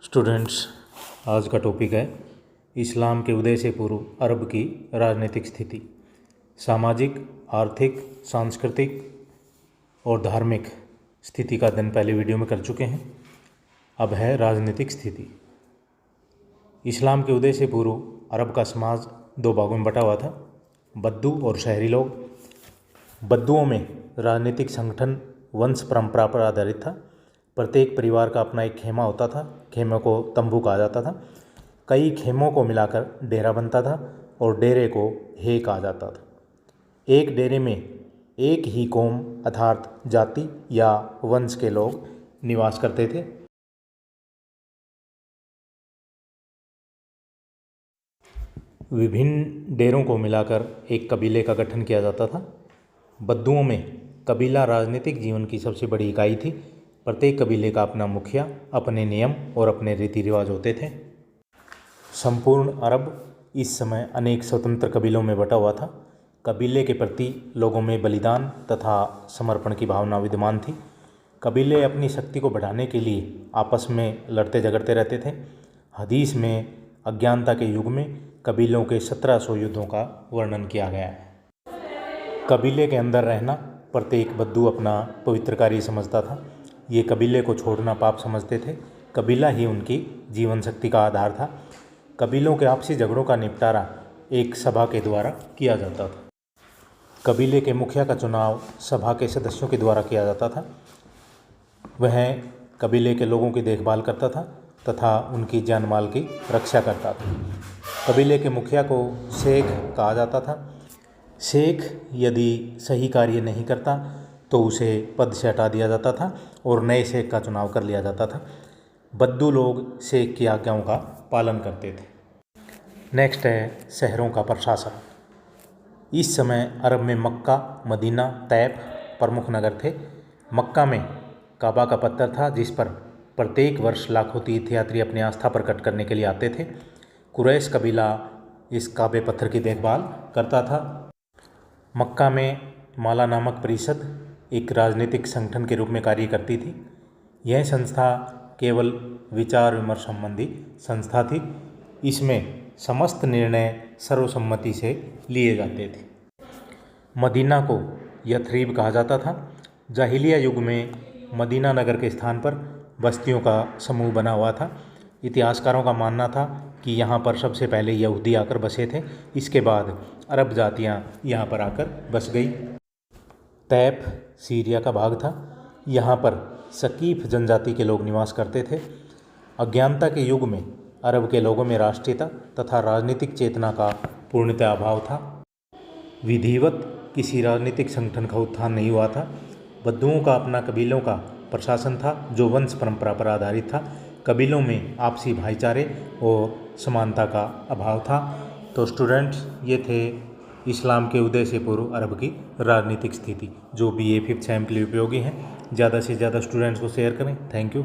Students, आज का topic है इस्लाम के उदय से पूर्व अरब की राजनीतिक स्थिति। सामाजिक, आर्थिक, सांस्कृतिक और धार्मिक स्थिति का अध्ययन पहले वीडियो में कर चुके हैं। अब है राजनीतिक स्थिति। इस्लाम के उदय से पूर्व अरब का समाज दो भागों में बटा हुआ था, बद्दू और शहरी लोग। बद्दुओं में राजनीतिक संगठन वंश परंपरा पर आधारित था। प्रत्येक परिवार का अपना एक खेमा होता था। खेमे को तंबू कहा जाता था। कई खेमों को मिलाकर डेरा बनता था और डेरे को हे कहा जाता था। एक डेरे में एक ही कौम अर्थात जाति या वंश के लोग निवास करते थे। विभिन्न डेरों को मिलाकर एक कबीले का गठन किया जाता था। बद्दुओं में कबीला राजनीतिक जीवन की सबसे बड़ी इकाई थी। प्रत्येक कबीले का अपना मुखिया, अपने नियम और अपने रीति रिवाज होते थे। संपूर्ण अरब इस समय अनेक स्वतंत्र कबीलों में बटा हुआ था। कबीले के प्रति लोगों में बलिदान तथा समर्पण की भावना विद्यमान थी। कबीले अपनी शक्ति को बढ़ाने के लिए आपस में लड़ते झगड़ते रहते थे। हदीस में अज्ञानता के युग में कबीलों के 1700 युद्धों का वर्णन किया गया है। कबीले के अंदर रहना प्रत्येक बद्दू अपना पवित्र कार्य समझता था। ये कबीले को छोड़ना पाप समझते थे। कबीला ही उनकी जीवन शक्ति का आधार था। कबीलों के आपसी झगड़ों का निपटारा एक सभा के द्वारा किया जाता था। कबीले के मुखिया का चुनाव सभा के सदस्यों के द्वारा किया जाता था। वह कबीले के लोगों की देखभाल करता था तथा उनकी जान माल की रक्षा करता था। कबीले के मुखिया को शेख कहा जाता था। शेख यदि सही कार्य नहीं करता तो उसे पद से हटा दिया जाता था और नए शेख का चुनाव कर लिया जाता था। बद्दू लोग शेख की आज्ञाओं का पालन करते थे। नेक्स्ट है शहरों का प्रशासन। इस समय अरब में मक्का, मदीना, तैफ प्रमुख नगर थे। मक्का में काबा का पत्थर था जिस पर प्रत्येक वर्ष लाखों तीर्थयात्री अपनी आस्था प्रकट करने के लिए आते थे। कुरैश कबीला इस काबे पत्थर की देखभाल करता था। मक्का में माला नामक परिषद एक राजनीतिक संगठन के रूप में कार्य करती थी। यह संस्था केवल विचार विमर्श संबंधी संस्था थी। इसमें समस्त निर्णय सर्वसम्मति से लिए जाते थे। मदीना को यथरीब कहा जाता था। जाहिलिया युग में मदीना नगर के स्थान पर बस्तियों का समूह बना हुआ था। इतिहासकारों का मानना था कि यहाँ पर सबसे पहले यहूदी आकर बसे थे। इसके बाद अरब जातियाँ यहाँ पर आकर बस गई। तैफ सीरिया का भाग था। यहाँ पर सकीफ जनजाति के लोग निवास करते थे। अज्ञानता के युग में अरब के लोगों में राष्ट्रीयता तथा राजनीतिक चेतना का पूर्णतः अभाव था। विधिवत किसी राजनीतिक संगठन का उत्थान नहीं हुआ था। बद्दुओं का अपना कबीलों का प्रशासन था जो वंश परंपरा पर आधारित था। कबीलों में आपसी भाईचारे और समानता का अभाव था। तो स्टूडेंट्स, ये थे इस्लाम के उदय से पूर्व अरब की राजनीतिक स्थिति, जो BA 5th सेम के लिए उपयोगी हैं। ज़्यादा से ज़्यादा स्टूडेंट्स को शेयर करें। Thank you.